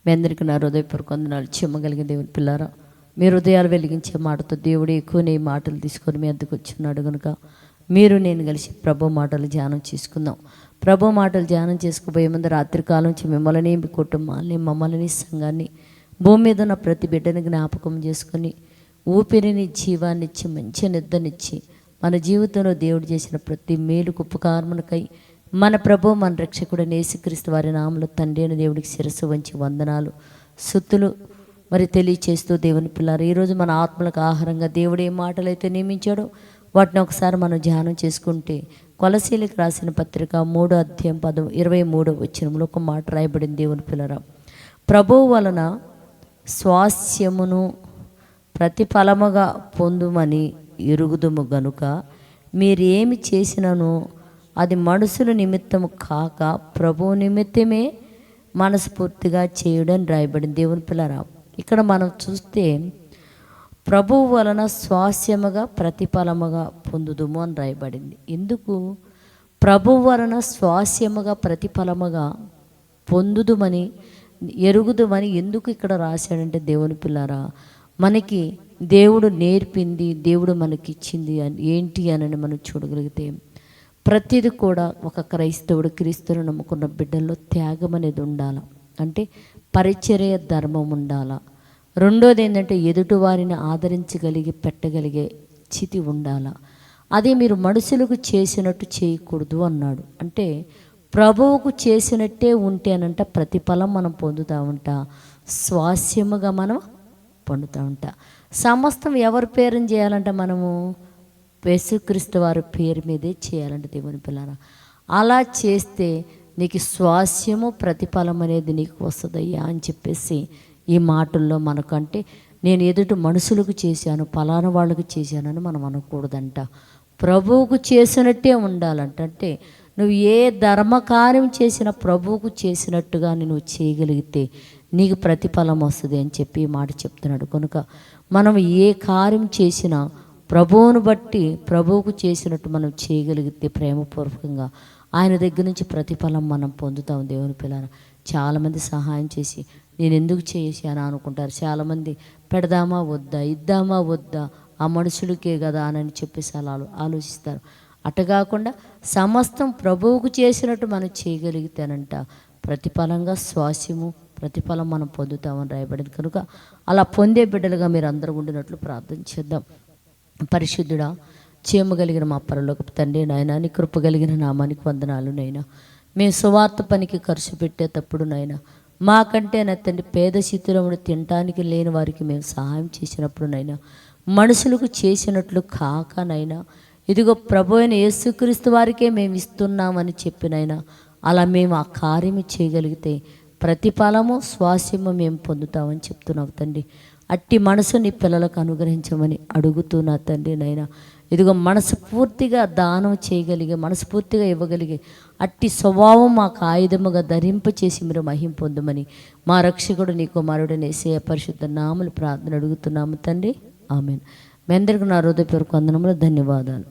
మీ అందరికీ నా హృదయపూర్వక వందనాలు. చెమ్మగలిగిన దేవుని పిల్లారా, మీ హృదయాలు వెలిగించే మాటతో దేవుడు ఎక్కువనే మాటలు తీసుకొని మీ అద్దకు వచ్చిన్నాడు కనుక మీరు నేను కలిసి ప్రభు మాటలు ధ్యానం చేసుకుందాం. ప్రభు మాటలు ధ్యానం చేసుకుపోయే ముందు రాత్రికాలం నుంచి మిమ్మల్ని, మీ కుటుంబాన్ని, మమ్మల్ని, సంఘాన్ని, భూమి మీద ఉన్న ప్రతి బిడ్డని జ్ఞాపకం చేసుకొని ఊపిరిని, జీవాన్నిచ్చి, మంచి నిద్రనిచ్చి, మన జీవితంలో దేవుడు చేసిన ప్రతి మేలుకు ఉపకారమునకై మన ప్రభు, మన రక్షకుడు యేసుక్రీస్తు వారి నామములో తండ్రి అయిన దేవుడికి శిరస్సు వంచి వందనాలు, స్తుతులు మరి తెలియచేస్తూ దేవుని పిల్లారు, ఈరోజు మన ఆత్మలకు ఆహారంగా దేవుడు ఏ మాటలైతే నియమించాడో వాటిని ఒకసారి మనం ధ్యానం చేసుకుంటే, కొలసీలకు రాసిన పత్రిక 3వ అధ్యాయం 23వ వచనంలో ఒక మాట రాయబడింది. దేవుని పిల్లరా, ప్రభువు వలన స్వాస్యమును ప్రతిఫలముగా పొందుమని ఎరుగుదుము గనుక మీరేమి చేసినను అది మనుషుల నిమిత్తము కాక ప్రభువు నిమిత్తమే మనస్ఫూర్తిగా చేయడం రాయబడింది. దేవుని పిల్లరా, ఇక్కడ మనం చూస్తే ప్రభువు వలన స్వాస్యముగా ప్రతిఫలముగా పొందుదుము అని రాయబడింది. ఎందుకు ప్రభువు వలన స్వాస్యముగా ప్రతిఫలముగా పొందుదుమని ఎరుగుదుమని ఎందుకు ఇక్కడ రాశాడంటే, దేవుని పిల్లారా, మనకి దేవుడు నేర్పింది, దేవుడు మనకిచ్చింది ఏంటి అని మనం చూడగలిగితే, ప్రతిది కూడా ఒక క్రైస్తవుడు, క్రీస్తును నమ్ముకున్న బిడ్డల్లో త్యాగం అనేది ఉండాలి. అంటే పరిచర్య ధర్మం ఉండాలా. రెండోది ఏంటంటే ఎదుటి వారిని ఆదరించగలిగి పెట్టగలిగే స్థితి ఉండాలా. అదే మీరు మనుషులకు చేసినట్టు చేయకూడదు అన్నాడు. అంటే ప్రభువుకు చేసినట్టే ఉంటేనంట ప్రతిఫలం మనం పొందుతూ ఉంటా, స్వాస్యముగా మనం పొందుతూ ఉంటా. సమస్తం ఎవరి పేరుని చేయాలంటే మనము యేసుక్రీస్తు వారి పేరు మీదే చేయాలంటే దేవుని పిల్లారా, అలా చేస్తే నీకు స్వాస్యము ప్రతిఫలం అనేది నీకు వస్తుందయ్యా అని చెప్పేసి ఈ మాటల్లో మనకంటే, నేను ఎదుటి మనుషులకు చేశాను, పలానా వాళ్ళకు చేశానని మనం అనకూడదంట. ప్రభువుకు చేసినట్టే ఉండాలంట. అంటే నువ్వు ఏ ధర్మకార్యం చేసినా ప్రభువుకు చేసినట్టుగా నువ్వు చేయగలిగితే నీకు ప్రతిఫలం వస్తుంది అని చెప్పి ఈ మాట చెప్తున్నాడు. కనుక మనం ఏ కార్యం చేసినా ప్రభువును బట్టి ప్రభువుకు చేసినట్టు మనం చేయగలిగితే ప్రేమపూర్వకంగా ఆయన దగ్గర నుంచి ప్రతిఫలం మనం పొందుతాం. దేవుని పిల్లలు చాలామంది సహాయం చేసి నేను ఎందుకు చేశాను అనుకుంటారు. చాలామంది పెడదామా వద్దా, ఇద్దామా వద్దా, ఆ మనుషులకే కదా అని చెప్పేసి అలా ఆలోచిస్తారు. అటు కాకుండా సమస్తం ప్రభువుకు చేసినట్టు మనం చేయగలిగితేనంట ప్రతిఫలంగా స్వాస్యము ప్రతిఫలం మనం పొందుతామని రాయబడింది. కనుక అలా పొందే బిడ్డలుగా మీరు అందరూ ఉండినట్లు ప్రార్థన చేద్దాం. పరిశుద్ధుడా, చేయగలిగిన మా పరలోకపు తండ్రి నాయన, నీ కృప కలిగిన నామానికి వందనాలు నైనా. మేము సువార్త పనికి ఖర్చు పెట్టేటప్పుడు నాయన, మాకంటే నా తండ్రి పేద స్థితిలో తినటానికి లేని వారికి మేము సహాయం చేసినప్పుడు నైనా, మనుషులకు చేసినట్లు కాక నైనా, ఇదిగో ప్రభు అయిన యేసుక్రీస్తు వారికే మేము ఇస్తున్నామని చెప్పినైనా అలా మేము ఆ కార్యం చేయగలిగితే ప్రతిఫలము స్వాస్యము మేము పొందుతామని చెప్తున్నావు తండ్రి. అట్టి మనసు నీ పిల్లలకు అనుగ్రహించమని అడుగుతున్నా తండ్రి నైనా. ఇదిగో మనస్ఫూర్తిగా దానం చేయగలిగే, మనస్ఫూర్తిగా ఇవ్వగలిగే అట్టి స్వభావం మాకు ఆయుధముగా ధరింపచేసి మీరు మహిం పొందమని మా రక్షకుడు నీ కుమారుడు యేసయ్య పరిశుద్ధ నామములో ప్రార్థన అడుగుతున్నాము తండ్రి. ఆమేన్. మీ అందరికీ నా హృదయపూర్వక వందనములు, ధన్యవాదాలు.